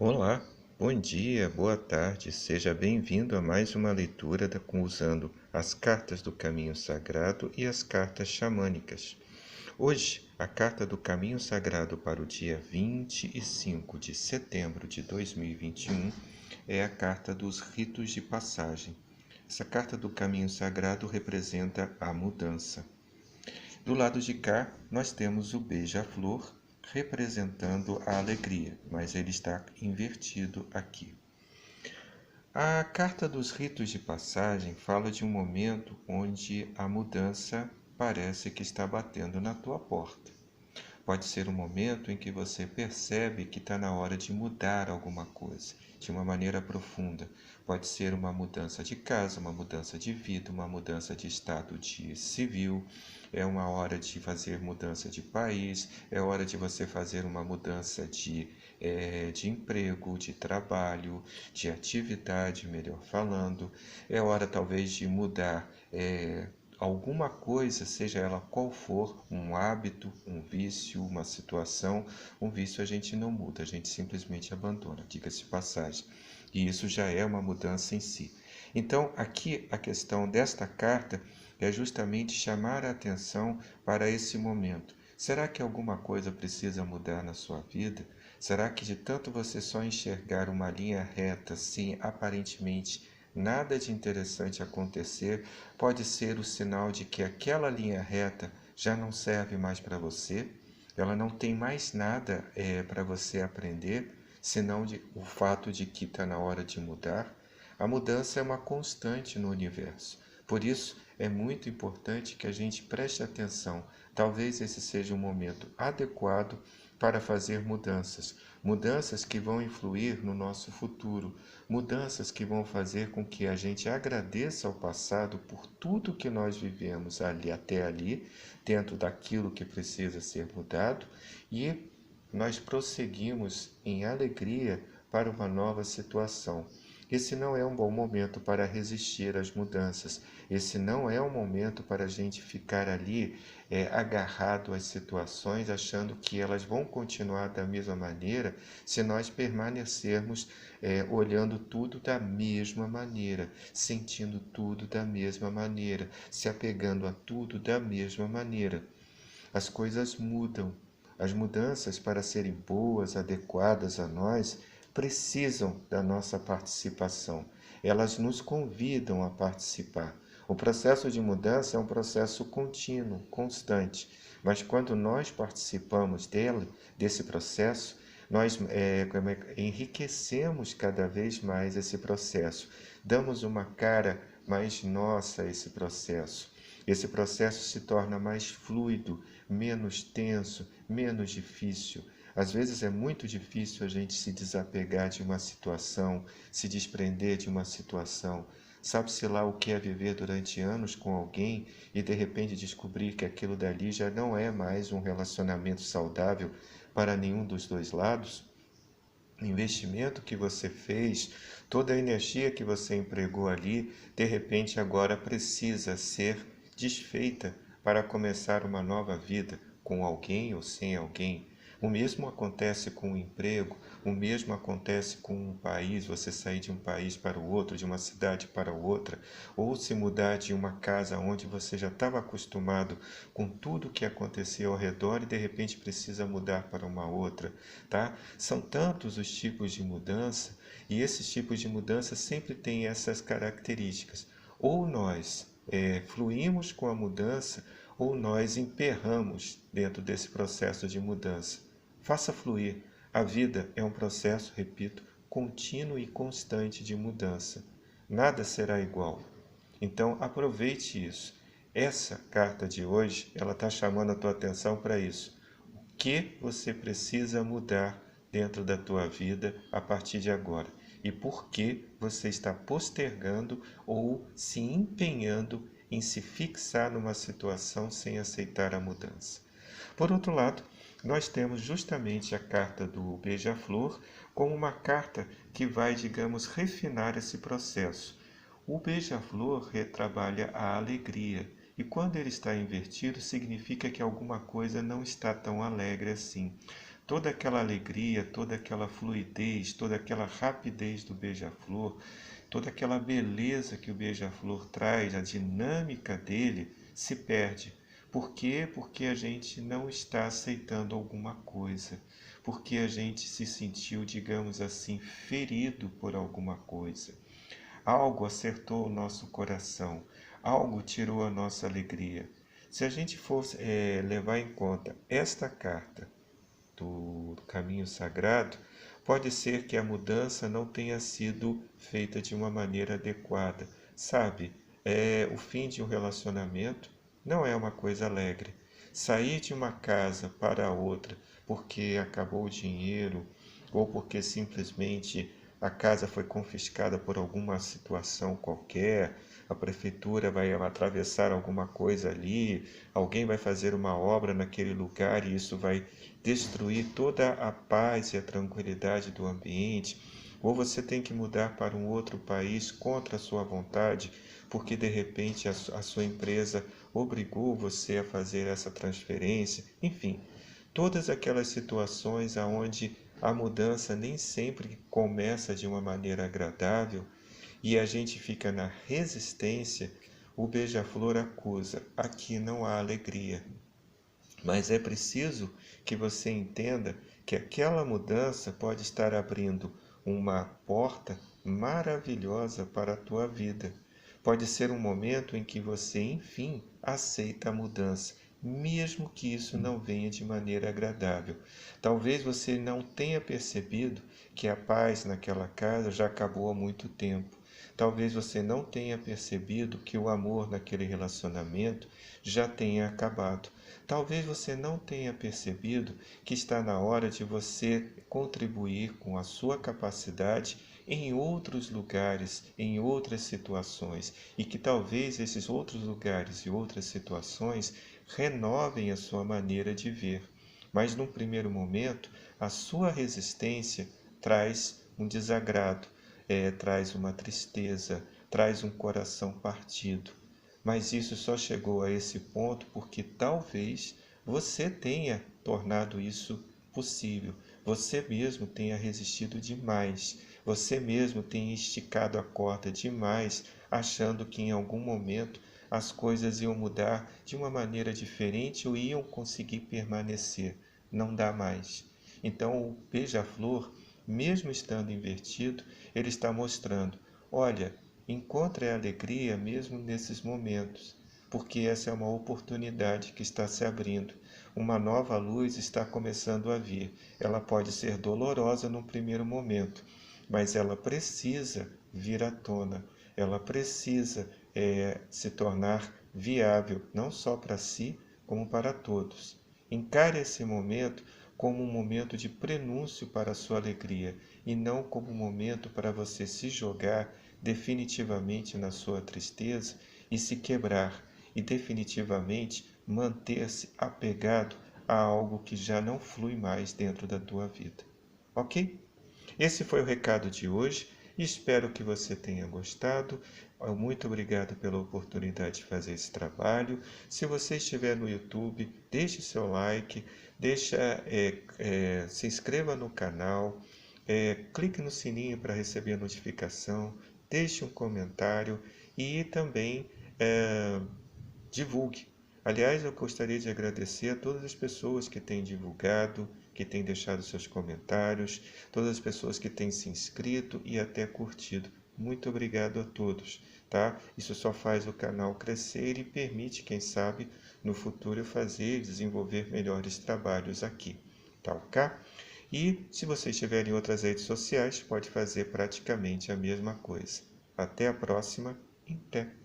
Olá, bom dia, boa tarde, seja bem-vindo a mais uma leitura usando as cartas do Caminho Sagrado e as cartas xamânicas. Hoje, a carta do Caminho Sagrado para o dia 25 de setembro de 2021 é a carta dos ritos de passagem. Essa carta do Caminho Sagrado representa a mudança. Do lado de cá, nós temos o beija-flor, representando a alegria, mas ele está invertido aqui. A carta dos ritos de passagem fala de um momento onde a mudança parece que está batendo na tua porta. Pode ser um momento em que você percebe que está na hora de mudar alguma coisa, de uma maneira profunda. Pode ser uma mudança de casa, uma mudança de vida, uma mudança de estado de civil. É uma hora de fazer mudança de país, é hora de você fazer uma mudança de emprego, de trabalho, de atividade, melhor falando. É hora talvez de mudar alguma coisa, seja ela qual for, um hábito, um vício, uma situação. Um vício a gente não muda, a gente simplesmente abandona, diga-se de passagem. E isso já é uma mudança em si. Então, aqui a questão desta carta é justamente chamar a atenção para esse momento. Será que alguma coisa precisa mudar na sua vida? Será que de tanto você só enxergar uma linha reta, sem aparentemente nada de interessante acontecer, pode ser o sinal de que aquela linha reta já não serve mais para você? Ela não tem mais nada para você aprender, senão o fato de que está na hora de mudar? A mudança é uma constante no universo. Por isso, é muito importante que a gente preste atenção. Talvez esse seja um momento adequado para fazer mudanças, mudanças que vão influir no nosso futuro, mudanças que vão fazer com que a gente agradeça ao passado por tudo que nós vivemos ali até ali, dentro daquilo que precisa ser mudado, e nós prosseguimos em alegria para uma nova situação. Esse não é um bom momento para resistir às mudanças. Esse não é um momento para a gente ficar ali agarrado às situações, achando que elas vão continuar da mesma maneira se nós permanecermos olhando tudo da mesma maneira, sentindo tudo da mesma maneira, se apegando a tudo da mesma maneira. As coisas mudam. As mudanças, para serem boas, adequadas a nós, precisam da nossa participação. Elas nos convidam a participar. O processo de mudança é um processo contínuo, constante, mas quando nós participamos desse processo, nós enriquecemos cada vez mais esse processo, damos uma cara mais nossa a esse processo. Esse processo se torna mais fluido, menos tenso, menos difícil. Às vezes é muito difícil a gente se desapegar de uma situação, se desprender de uma situação. Sabe-se lá o que é viver durante anos com alguém e de repente descobrir que aquilo dali já não é mais um relacionamento saudável para nenhum dos dois lados? O investimento que você fez, toda a energia que você empregou ali, de repente agora precisa ser desfeita para começar uma nova vida com alguém ou sem alguém. O mesmo acontece com o emprego, o mesmo acontece com um país, você sair de um país para o outro, de uma cidade para outra, ou se mudar de uma casa onde você já estava acostumado com tudo que acontecia ao redor e de repente precisa mudar para uma outra, tá? São tantos os tipos de mudança e esses tipos de mudança sempre têm essas características. Ou nós fluímos com a mudança ou nós emperramos dentro desse processo de mudança. Faça fluir. A vida é um processo, repito, contínuo e constante de mudança. Nada será igual. Então, aproveite isso. Essa carta de hoje, ela está chamando a tua atenção para isso. O que você precisa mudar dentro da tua vida a partir de agora? E por que você está postergando ou se empenhando em se fixar numa situação sem aceitar a mudança? Por outro lado, nós temos justamente a carta do beija-flor como uma carta que vai, digamos, refinar esse processo. O beija-flor retrabalha a alegria, e quando ele está invertido, significa que alguma coisa não está tão alegre assim. toda aquela alegria, toda aquela fluidez, toda aquela rapidez do beija-flor, toda aquela beleza que o beija-flor traz, a dinâmica dele se perde. Por quê? Porque a gente não está aceitando alguma coisa, porque a gente se sentiu, digamos assim, ferido por alguma coisa. Algo acertou o nosso coração, algo tirou a nossa alegria. Se a gente fosse levar em conta esta carta do caminho sagrado, pode ser que a mudança não tenha sido feita de uma maneira adequada. Sabe, o fim de um relacionamento não é uma coisa alegre. Sair de uma casa para outra porque acabou o dinheiro ou porque simplesmente a casa foi confiscada por alguma situação qualquer, a prefeitura vai atravessar alguma coisa ali, alguém vai fazer uma obra naquele lugar e isso vai destruir toda a paz e a tranquilidade do ambiente, ou você tem que mudar para um outro país contra a sua vontade, porque de repente a sua empresa obrigou você a fazer essa transferência, enfim, todas aquelas situações aonde a mudança nem sempre começa de uma maneira agradável e a gente fica na resistência, o beija-flor acusa: aqui não há alegria. Mas é preciso que você entenda que aquela mudança pode estar abrindo uma porta maravilhosa para a tua vida. Pode ser um momento em que você, enfim, aceita a mudança, mesmo que isso não venha de maneira agradável. Talvez você não tenha percebido que a paz naquela casa já acabou há muito tempo. Talvez você não tenha percebido que o amor naquele relacionamento já tenha acabado. Talvez você não tenha percebido que está na hora de você contribuir com a sua capacidade em outros lugares, em outras situações, e que talvez esses outros lugares e outras situações renovem a sua maneira de ver. Mas num primeiro momento, a sua resistência traz um desagrado, traz uma tristeza, traz um coração partido. Mas isso só chegou a esse ponto porque talvez você tenha tornado isso possível. Você mesmo tenha resistido demais. Você mesmo tenha esticado a corda demais, achando que em algum momento as coisas iam mudar de uma maneira diferente ou iam conseguir permanecer. Não dá mais. Então o beija-flor, mesmo estando invertido, ele está mostrando: olha, encontre a alegria mesmo nesses momentos, porque essa é uma oportunidade que está se abrindo. Uma nova luz está começando a vir. Ela pode ser dolorosa no primeiro momento, mas ela precisa vir à tona. Ela precisa se tornar viável, não só para si, como para todos. Encare esse momento como um momento de prenúncio para a sua alegria e não como um momento para você se jogar definitivamente na sua tristeza e se quebrar e definitivamente manter-se apegado a algo que já não flui mais dentro da tua vida. Ok? Esse foi o recado de hoje e espero que você tenha gostado. Muito obrigado pela oportunidade de fazer esse trabalho. Se você estiver no YouTube, deixe seu like, se inscreva no canal, clique no sininho para receber a notificação, deixe um comentário e também divulgue. Aliás, eu gostaria de agradecer a todas as pessoas que têm divulgado, que têm deixado seus comentários, todas as pessoas que têm se inscrito e até curtido. Muito obrigado a todos, tá? Isso só faz o canal crescer e permite, quem sabe, no futuro fazer e desenvolver melhores trabalhos aqui, tá ok? E se você estiver em outras redes sociais, pode fazer praticamente a mesma coisa. Até a próxima e até!